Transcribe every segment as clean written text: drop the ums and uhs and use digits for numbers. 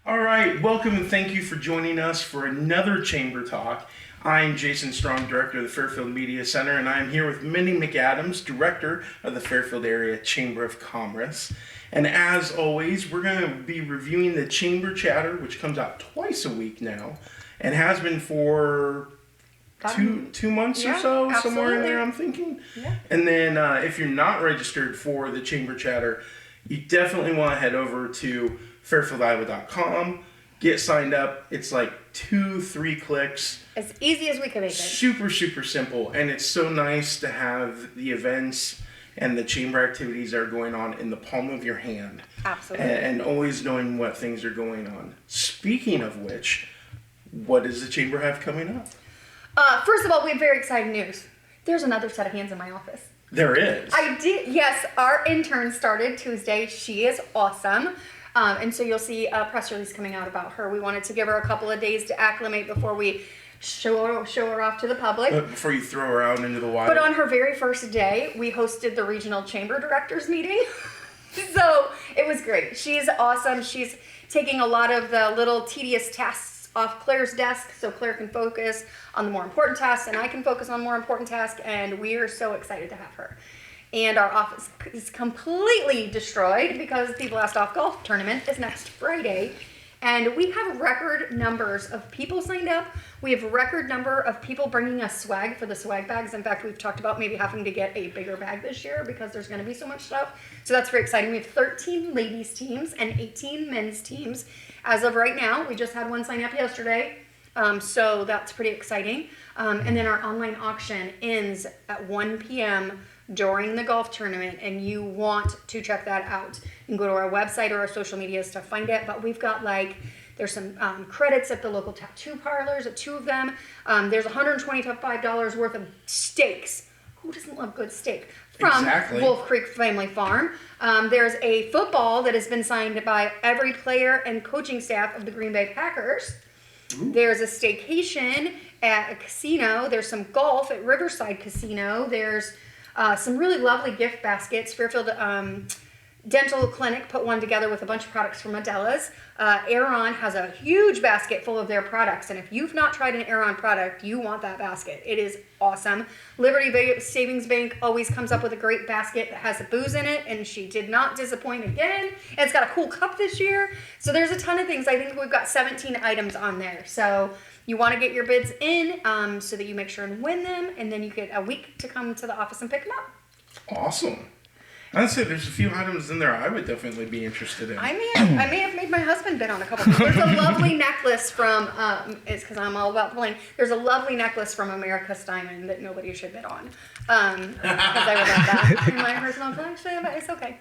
All right, welcome and thank you for joining us for another Chamber Talk. I'm Jason Strong, Director of the Fairfield Media Center, and I'm here with Minnie McAdams, Director of the Fairfield Area Chamber of Commerce. And as always, we're going to be reviewing the Chamber Chatter, which comes out twice a week now, and has been for two months or so, absolutely. somewhere in there, I'm thinking. Yeah. And then if you're not registered for the Chamber Chatter, you definitely want to head over to fairfieldiowa.com, get signed up. It's like 2-3 clicks. As easy as we can make it. Super simple, and it's so nice to have the events and the chamber activities that are going on in the palm of your hand. Absolutely. And always knowing what things are going on. Speaking of which, what does the chamber have coming up? First of all, we have very exciting news. There's another set of hands in my office. There is. Yes, our intern started Tuesday. She is awesome. And so you'll see a press release coming out about her. We wanted to give her a couple of days to acclimate before we show her off to the public. Before you throw her out into the wild. But on her very first day, we hosted the regional chamber directors meeting. So it was great. She's awesome. She's taking a lot of the little tedious tasks off Claire's desk so Claire can focus on the more important tasks and I can focus on more important tasks, and we are so excited to have her. And our office is completely destroyed because the Blast Off Golf Tournament is next Friday. And we have record numbers of people signed up. We have record number of people bringing us swag for the swag bags. In fact, we've talked about maybe having to get a bigger bag this year because there's going to be so much stuff. So that's very exciting. We have 13 ladies teams and 18 men's teams. As of right now, we just had one sign up yesterday. So that's pretty exciting. And then our online auction ends at 1 p.m. during the golf tournament, and you want to check that out. You can go to our website or our social medias to find it, but we've got there's some credits at the local tattoo parlors, at 2 of them. There's $125 worth of steaks. Who doesn't love good steak? From Exactly. Wolf Creek Family Farm. There's a football that has been signed by every player and coaching staff of the Green Bay Packers. Ooh. There's a staycation at a casino. There's some golf at Riverside Casino. There's some really lovely gift baskets. Fairfield Dental Clinic put one together with a bunch of products from Adela's. Aeron has a huge basket full of their products, and if you've not tried an Aeron product, you want that basket. It is awesome. Liberty Savings Bank always comes up with a great basket that has a booze in it, and she did not disappoint again. And it's got a cool cup this year. So there's a ton of things. I think we've got 17 items on there. So you want to get your bids in so that you make sure and win them, and then you get a week to come to the office and pick them up. Awesome. I'd say there's a few items in there I would definitely be interested in. I may have made my husband bid on a couple things. There's a lovely necklace from, it's because I'm all about pulling. There's a lovely necklace from America's Diamond that nobody should bid on. Because I would love that in my personal collection, but it's okay.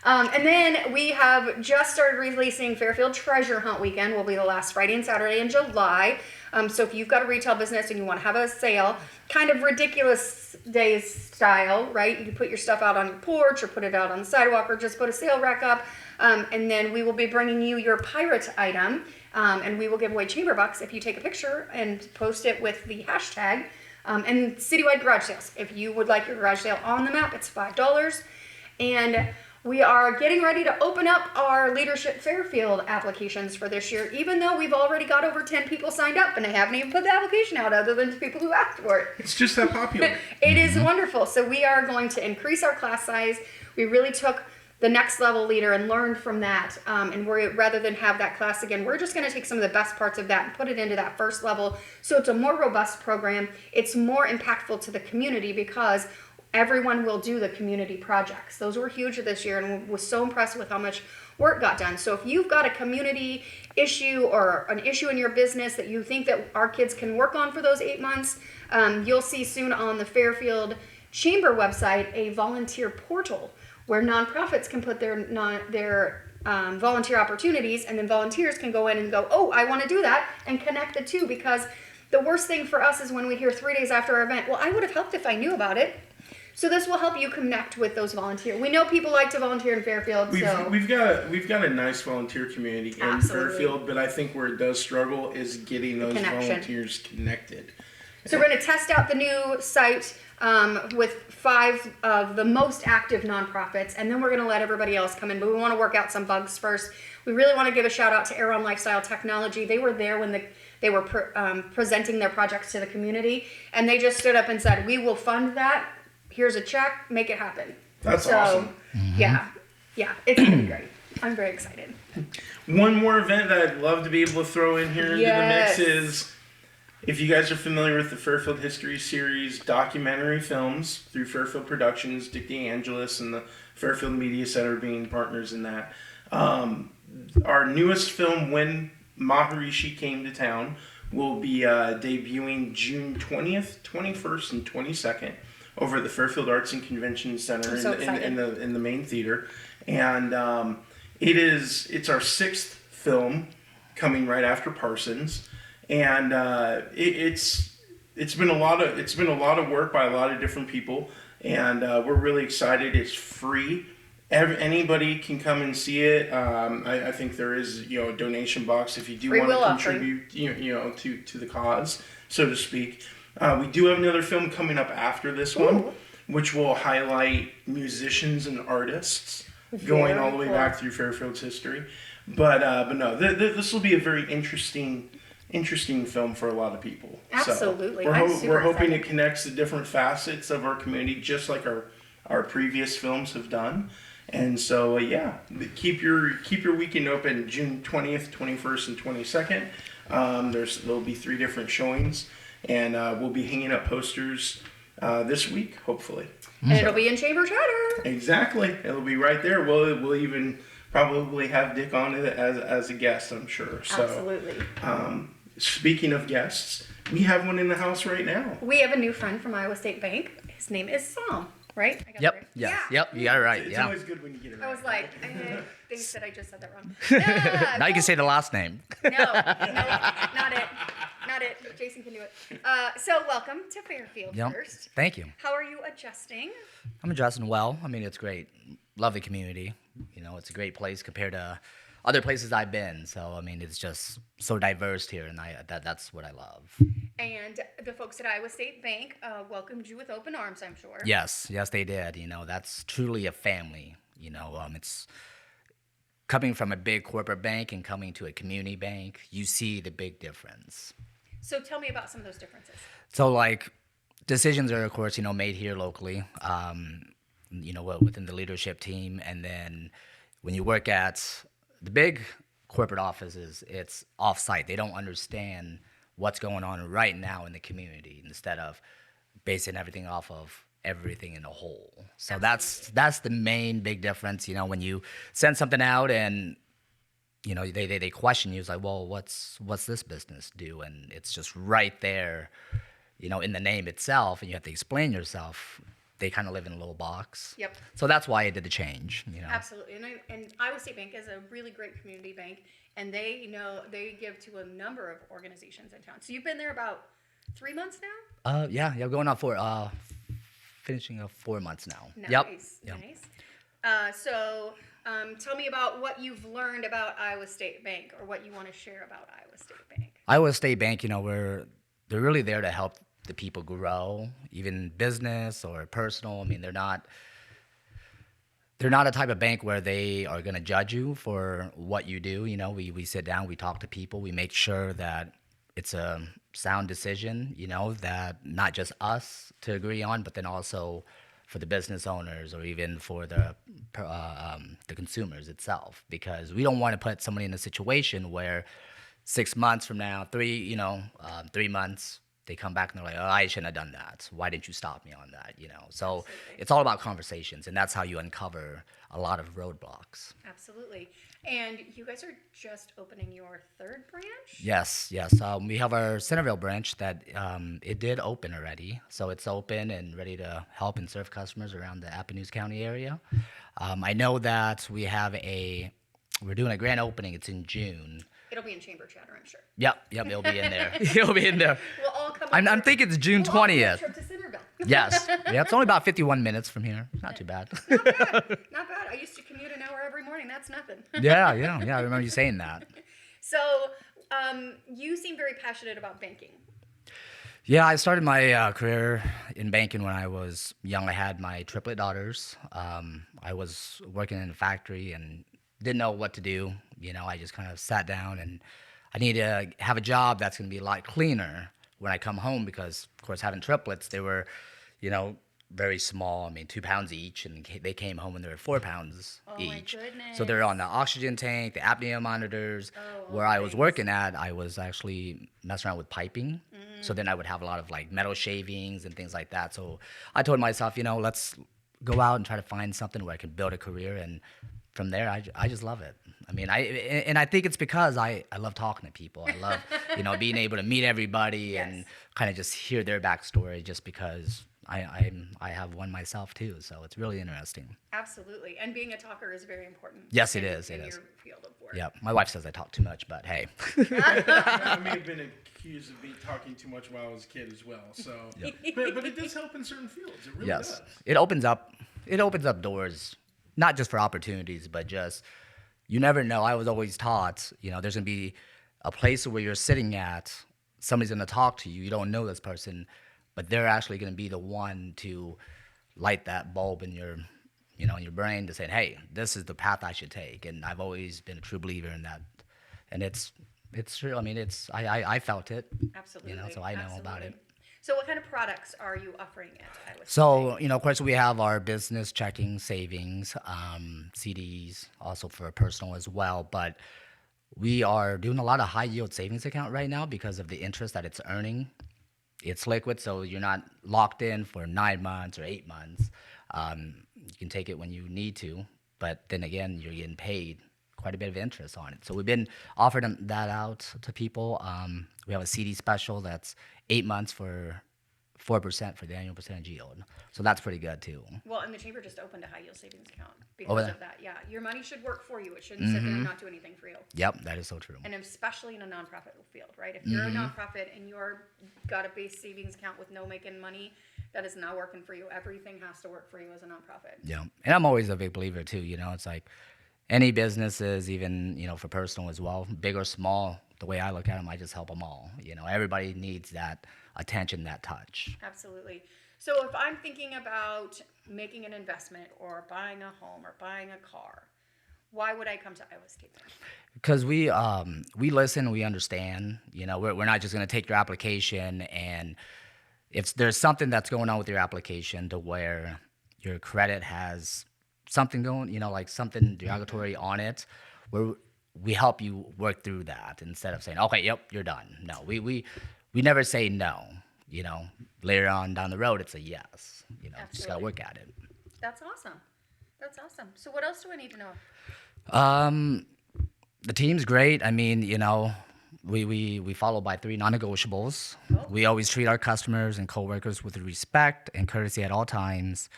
And then we have just started releasing Fairfield Treasure Hunt Weekend. Will be the last Friday and Saturday in July. So if you've got a retail business and you want to have a sale, kind of ridiculous days style, right? You can put your stuff out on your porch or put it out on the sidewalk or just put a sale rack up. And then we will be bringing you your pirate item. And we will give away chamber bucks if you take a picture and post it with the hashtag. And citywide garage sales. If you would like your garage sale on the map, it's $5. And we are getting ready to open up our Leadership Fairfield applications for this year, even though we've already got over 10 people signed up, and I haven't even put the application out other than the people who asked for it. It's just that popular. It is wonderful. So we are going to increase our class size. We really took the next level leader and learned from that. And rather than have that class again, we're just going to take some of the best parts of that and put it into that first level. So it's a more robust program. It's more impactful to the community because everyone will do the community projects. Those were huge this year and was so impressed with how much work got done. So if you've got a community issue or an issue in your business that you think that our kids can work on for those 8 months, you'll see soon on the Fairfield Chamber website a volunteer portal where nonprofits can put their volunteer opportunities, and then volunteers can go in and go, oh, I want to do that, and connect the two, because the worst thing for us is when we hear 3 days after our event, well, I would have helped if I knew about it. So this will help you connect with those volunteers. We know people like to volunteer in Fairfield. We've got a nice volunteer community in Fairfield, but I think where it does struggle is getting those volunteers connected. So we're going to test out the new site with 5 of the most active nonprofits, and then we're going to let everybody else come in. But we want to work out some bugs first. We really want to give a shout out to Aeron Lifestyle Technology. They were there when they were presenting their projects to the community, and they just stood up and said, "We will fund that. Here's a check. Make it happen." That's awesome. Yeah, it's going to be great. I'm very excited. One more event that I'd love to be able to throw in here into the mix is, if you guys are familiar with the Fairfield History Series documentary films through Fairfield Productions, Dick DeAngelis and the Fairfield Media Center being partners in that. Our newest film, When Maharishi Came to Town, will be debuting June 20th, 21st, and 22nd over at the Fairfield Arts and Convention Center in the main theater. And it's our 6th film coming right after Parsons. And it's been a lot of work by a lot of different people, and we're really excited. It's free. Anybody can come and see it. I think there is a donation box if you do want to contribute to the cause, so to speak. We do have another film coming up after this one, which will highlight musicians and artists going all the way back through Fairfield's history. But no, this will be a very interesting film for a lot of people. Absolutely. So we're hoping it connects the different facets of our community, just like our previous films have done. And so keep your weekend open June 20th, 21st, and 22nd. There'll be 3 different showings, and we'll be hanging up posters this week, hopefully. And it'll be in Chamber Chatter. Exactly. It'll be right there. We'll even probably have Dick on it as a guest, I'm sure. So, absolutely. Speaking of guests, we have one in the house right now. We have a new friend from Iowa State Bank. His name is Sam, right? Yep. Yep. You got it right. It's always good when you get it right. I was like, I think that I just said that wrong. Now you can say the last name. No, not it. Jason can do it. So welcome to Fairfield first. Thank you. How are you adjusting? I'm adjusting well. I mean, it's great. Love the community. It's a great place compared to other places I've been. So, I mean, it's just so diverse here, and that's what I love. And the folks at Iowa State Bank welcomed you with open arms, I'm sure. Yes, they did. That's truly a family. It's coming from a big corporate bank and coming to a community bank. You see the big difference. So tell me about some of those differences. So, like, decisions are, of course, made here locally, within the leadership team. And then when you work at the big corporate offices, it's off-site. They don't understand what's going on right now in the community instead of basing everything off of everything in a whole. So that's the main big difference. When you send something out and they question you, it's like, well, what's this business do? And it's just right there, in the name itself, and you have to explain yourself. They kind of live in a little box. Yep. So that's why I did the change. Absolutely, and Iowa State Bank is a really great community bank, and they give to a number of organizations in town. So you've been there about 3 months now? Yeah, going on finishing 4 months now. Nice, Yep. nice. So tell me about what you've learned about Iowa State Bank, or what you want to share about Iowa State Bank. Iowa State Bank, they're really there to help the people grow, even business or personal. I mean, they're not a type of bank where they are going to judge you for what you do. We sit down, we talk to people, we make sure that it's a sound decision, that not just us to agree on, but then also for the business owners or even for the consumers itself, because we don't want to put somebody in a situation where 6 months from now, 3 months, they come back and they're like, oh, I shouldn't have done that. Why didn't you stop me on that? So absolutely. It's all about conversations, and that's how you uncover a lot of roadblocks. Absolutely. And you guys are just opening your 3rd branch? Yes. We have our Centerville branch that it did open already. So it's open and ready to help and serve customers around the Appanoose County area. I know that we're doing a grand opening. It's in June. It'll be in Chamber Chatter, I'm sure. Yep, it'll be in there. It'll be in there. We'll all come. I'm thinking it's June 20th. Trip to Centerville. Yes. Yeah, it's only about 51 minutes from here. Not too bad. Not bad. I used to commute an hour every morning. That's nothing. Yeah. I remember you saying that. So, you seem very passionate about banking. Yeah, I started my career in banking when I was young. I had my triplet daughters. I was working in a factory and didn't know what to do. I just kind of sat down and I need to have a job that's going to be a lot cleaner when I come home because, of course, having triplets, they were, you know, very small. I mean, 2 pounds each, and they came home when they were 4 pounds Oh my each. goodness. So they're on the oxygen tank, the apnea monitors. Oh, all Where I the was things. working at, I was actually messing around with piping. So then I would have a lot of like metal shavings and things like that. So I told myself, let's go out and try to find something where I can build a career. And from there, I just love it. I mean, I think it's because I love talking to people. I love, being able to meet everybody and Yes. kind of just hear their backstory just because I have one myself too. So it's really interesting. Absolutely. And being a talker is very important. Yes, it in, is, it in is. your field of work. Yeah, my wife says I talk too much, but hey. I may have been accused of me talking too much while I was a kid as well. So, but it does help in certain fields. It really Yes, does. it opens up doors, not just for opportunities, but just you never know. I was always taught, there's gonna be a place where you're sitting at, somebody's gonna talk to you. You don't know this person, but they're actually gonna be the one to light that bulb in your brain to say, hey, this is the path I should take. And I've always been a true believer in that, and it's true. I mean, I felt it, Absolutely. so I know about it. Absolutely. So what kind of products are you offering at Iowa State So, Bank? of course, we have our business checking, savings, CDs, also for personal as well. But we are doing a lot of high yield savings account right now because of the interest that it's earning. It's liquid, so you're not locked in for 9 months or 8 months. You can take it when you need to, but then again, you're getting paid quite a bit of interest on it. So we've been offering that out to people. We have a CD special that's 8 months for 4% for the annual percentage yield. So that's pretty good too. Well, and the chamber just opened a high yield savings account Oh, because yeah. of that. Yeah, your money should work for you. It shouldn't sit there and not do anything for you. Yep, that is so true. And especially in a nonprofit field, right? If you're a nonprofit and you're got a base savings account with no making money, that is not working for you. Everything has to work for you as a nonprofit. Yeah, and I'm always a big believer too. It's like any businesses, even for personal as well, big or small. The way I look at them, I just help them all. Everybody needs that attention, that touch. Absolutely. So if I'm thinking about making an investment or buying a home or buying a car, why would I come to Iowa State Bank? Because we listen, we understand. We're not just going to take your application, and if there's something that's going on with your application to where your credit has something going, like something derogatory on it, we help you work through that instead of saying, okay, yep, you're done. No, we never say no. Later on down the road, it's a yes. Just gotta Absolutely. work at it. That's awesome. That's awesome. So what else do I need to know? The team's great. I mean, we follow by 3 non-negotiables. Oh. We always treat our customers and coworkers with respect and courtesy at all times.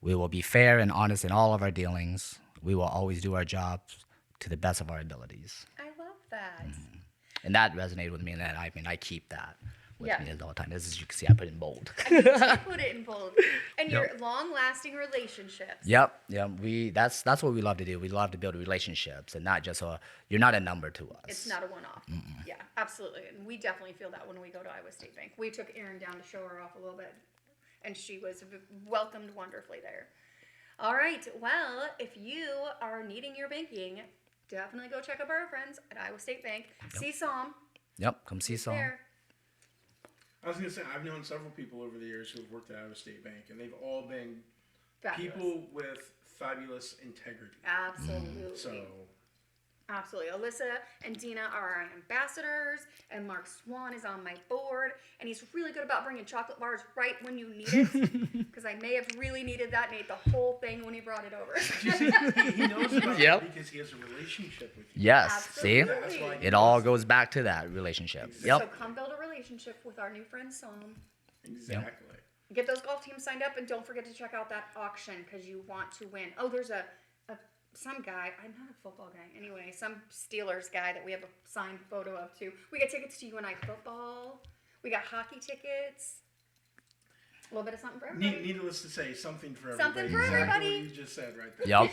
We will be fair and honest in all of our dealings. We will always do our jobs to the best of our abilities. I love that. And that resonated with me, and I keep that with Yeah. me all the time. As you can see, I put it in bold. You put it in bold. And your long-lasting relationships. Yep. That's what we love to do. We love to build relationships, and not just you're not a number to us. It's not a one-off. Yeah, absolutely. And we definitely feel that when we go to Iowa State Bank. We took Erin down to show her off a little bit, and she was welcomed wonderfully there. All right. Well, if you are needing your banking, definitely go check out our friends at Iowa State Bank. See Psalm. Yep. Come see some. There. I was going to say, I've known several people over the years who have worked at Iowa State Bank, and they've all been Fabulous. people with fabulous integrity. Absolutely. So, Absolutely. Alyssa and Dina are our ambassadors, and Mark Swan is on my board, and he's really good about bringing chocolate bars right when you need it, because I may have really needed that and ate the whole thing when he brought it over. you see, he knows about Yep. it because he has a relationship with you. Yes. Absolutely. That's why See, it all goes back to that relationship. So Yep. come build a relationship with our new friend Psalm. Exactly. Get those golf teams signed up, and don't forget to check out that auction because you want to win. Oh, there's some guy. I'm not a football guy. Anyway, some Steelers guy that we have a signed photo of too. We got tickets to UNI football. We got hockey tickets. A little bit of something for everybody. Needless to say, something for everybody. Something for exactly everybody. what you just said right there. Yep.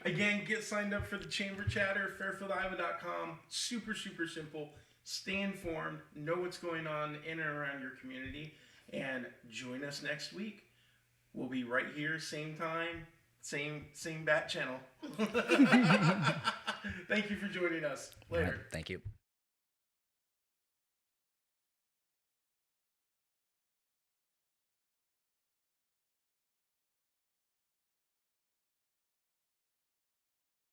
Again, get signed up for the Chamber Chatter, fairfieldiowa.com. Super, super simple. stay informed, know what's going on in and around your community, and join us next week. We'll be right here, same time, same bat channel. Thank you for joining us. All Later. right, thank you.